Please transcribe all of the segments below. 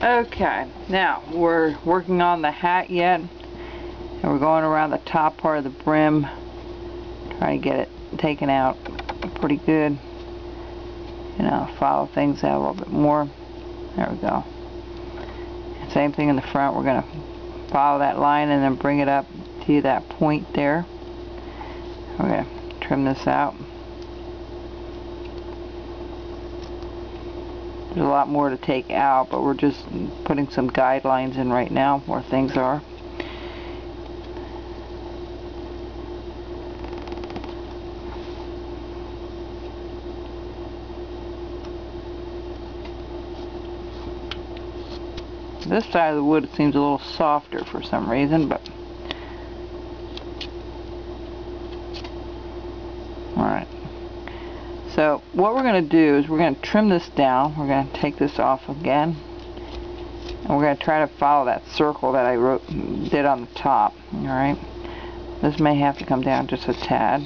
Okay, now we're working on the hat yet, and we're going around the top part of the brim, trying to get it taken out pretty good. You know, follow things out a little bit more. There we go. Same thing in the front. We're going to follow that line and then bring it up to that point there. We're going to trim this out. There's a lot more to take out, but we're just putting some guidelines in right now where things are. This side of the wood seems a little softer for some reason, but alright. So what we're going to do is we're going to trim this down. We're going to take this off again, and we're going to try to follow that circle that I did on the top. Alright. This may have to come down just a tad.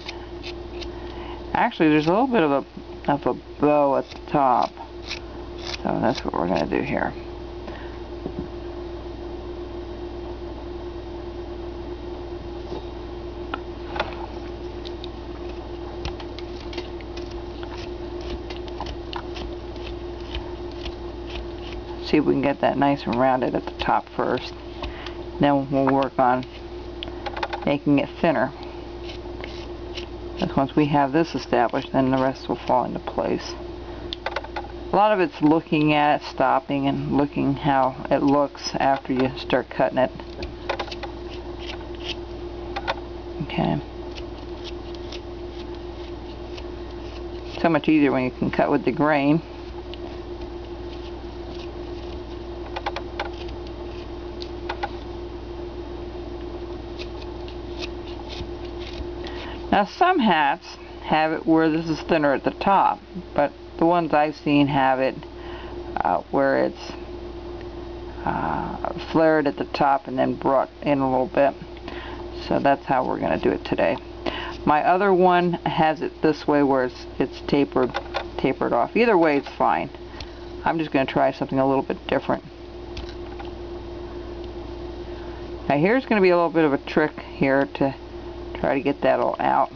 Actually, there's a little bit of a bow at the top, so that's what we're going to do here. See if we can get that nice and rounded at the top first. Then we'll work on making it thinner. Because once we have this established, then the rest will fall into place. A lot of it's looking at it, stopping, and looking how it looks after you start cutting it. Okay. So much easier when you can cut with the grain. Now some hats have it where this is thinner at the top, but the ones I've seen have it where it's flared at the top and then brought in a little bit. So that's how we're going to do it today. My other one has it this way where it's tapered off. Either way it's fine. I'm just going to try something a little bit different. Now here's going to be a little bit of a trick here to try to get that all out.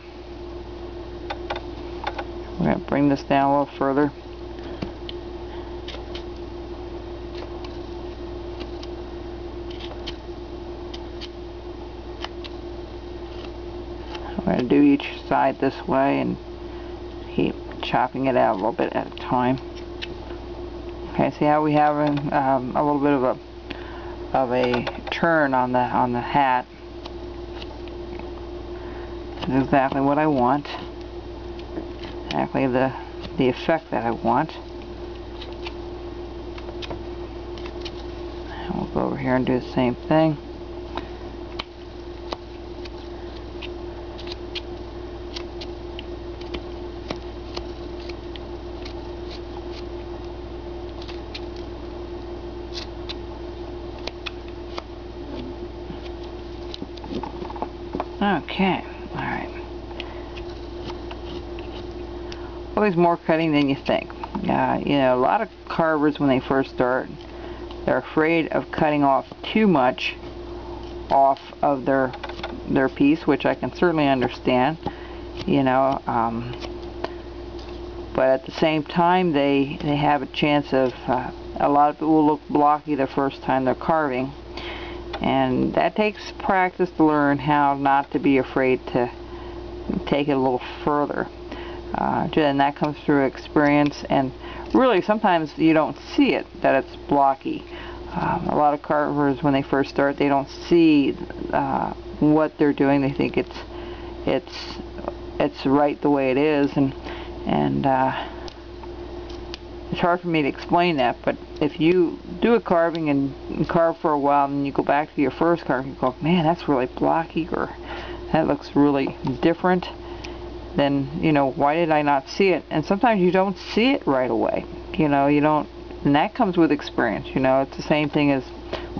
We're going to bring this down a little further. I'm going to do each side this way and keep chopping it out a little bit at a time. Okay, see how we have a little bit of a turn on the hat. This is exactly what I want. Exactly the effect that I want. And we'll go over here and do the same thing. Okay. Alright. Always more cutting than you think. You know, a lot of carvers when they first start, they're afraid of cutting off too much off of their piece, which I can certainly understand. You know, but at the same time they have a chance of a lot of people will look blocky the first time they're carving. And that takes practice to learn how not to be afraid to take it a little further. And that comes through experience, and really sometimes you don't see it, that it's blocky. A lot of carvers when they first start, they don't see what they're doing. They think it's right the way it is, and it's hard for me to explain that, but if you do a carving and carve for a while and you go back to your first carving, you go, man, that's really blocky, or that looks really different, then, you know, why did I not see it? And sometimes you don't see it right away. You know, you don't, and that comes with experience. You know, it's the same thing as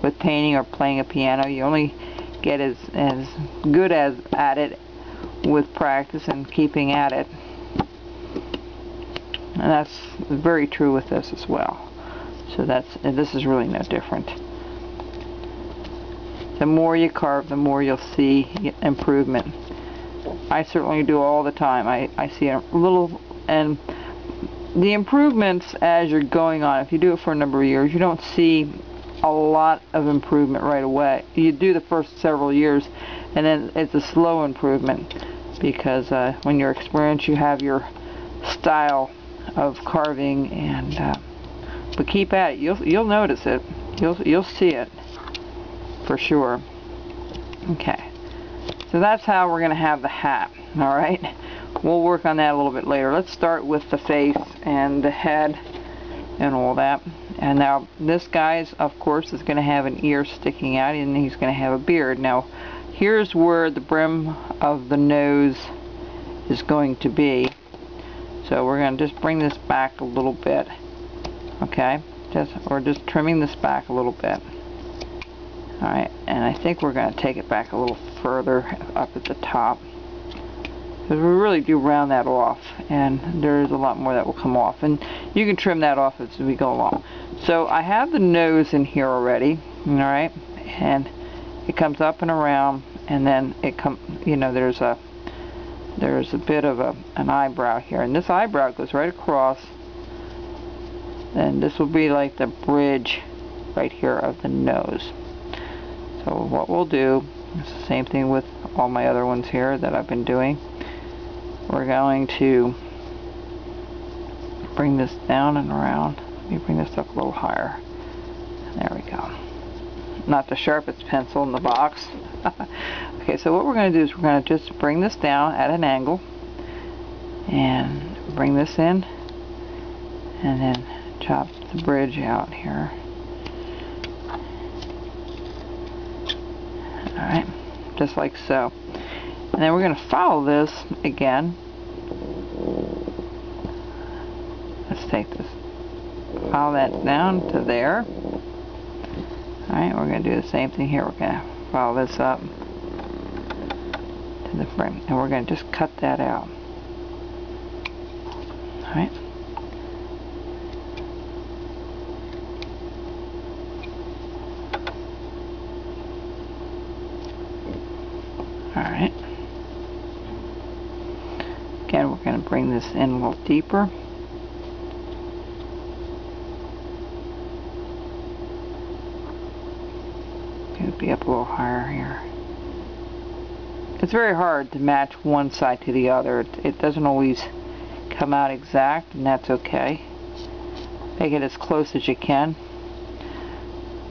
with painting or playing a piano. You only get as good at it with practice and keeping at it. And that's very true with this as well. So this is really no different. The more you carve, the more you'll see improvement. I certainly do all the time. I see a little, and the improvements as you're going on, if you do it for a number of years, you don't see a lot of improvement right away. You do the first several years, and then it's a slow improvement, because when you're experienced, you have your style of carving, and but keep at it. You'll notice it. You'll see it for sure. Okay, so that's how we're gonna have the hat. All right, we'll work on that a little bit later. Let's start with the face and the head and all that. And now this guy's, of course, is going to have an ear sticking out, and he's going to have a beard. Now here's where the brim of the nose is going to be. So we're going to just bring this back a little bit. Okay, we're just trimming this back a little bit. Alright, and I think we're going to take it back a little further up at the top, because we really do round that off, and there's a lot more that will come off, and you can trim that off as we go along. So I have the nose in here already, alright, and it comes up and around, and then it there's a bit of an eyebrow here, and this eyebrow goes right across, and this will be like the bridge right here of the nose. So what we'll do is the same thing with all my other ones here that I've been doing. We're going to bring this down and around. Let me bring this up a little higher. There we go. Not the sharpest pencil in the box. Okay, so what we're going to do is we're going to just bring this down at an angle and bring this in, and then chop the bridge out here. Alright, just like so. And then we're going to follow this again. Let's take this, follow that down to there. Alright, we're going to do the same thing here. We're going to follow this up to the frame, and we're going to just cut that out. Alright. Alright. Again, we're going to bring this in a little deeper. Going to be up a little higher here. It's very hard to match one side to the other. It doesn't always come out exact, and that's okay. Make it as close as you can.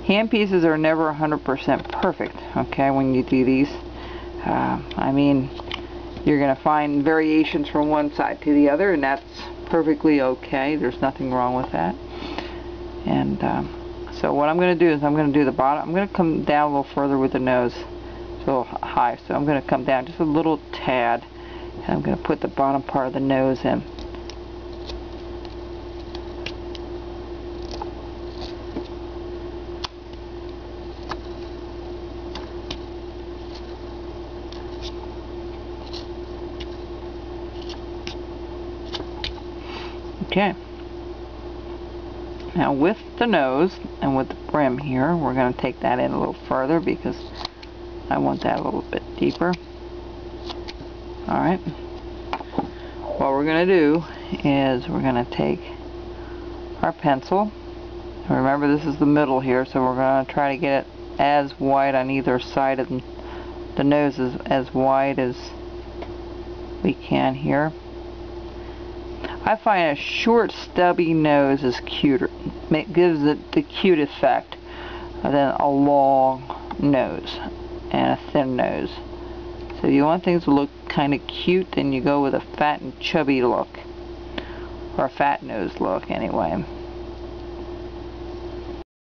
Hand pieces are never 100% perfect, okay, when you do these. I mean, you're going to find variations from one side to the other, and that's perfectly okay. There's nothing wrong with that. And so what I'm going to do is I'm going to do the bottom. I'm going to come down a little further with the nose. It's a little high, so I'm going to come down just a little tad, and I'm going to put the bottom part of the nose in. Okay. Now with the nose and with the brim here, we're going to take that in a little further because I want that a little bit deeper. Alright. What we're going to do is we're going to take our pencil. Remember, this is the middle here, so we're going to try to get it as wide on either side of the nose, as wide as we can here. I find a short, stubby nose is cuter. It gives it the cute effect than a long nose and a thin nose. So if you want things to look kind of cute, then you go with a fat and chubby look, or a fat nose look anyway.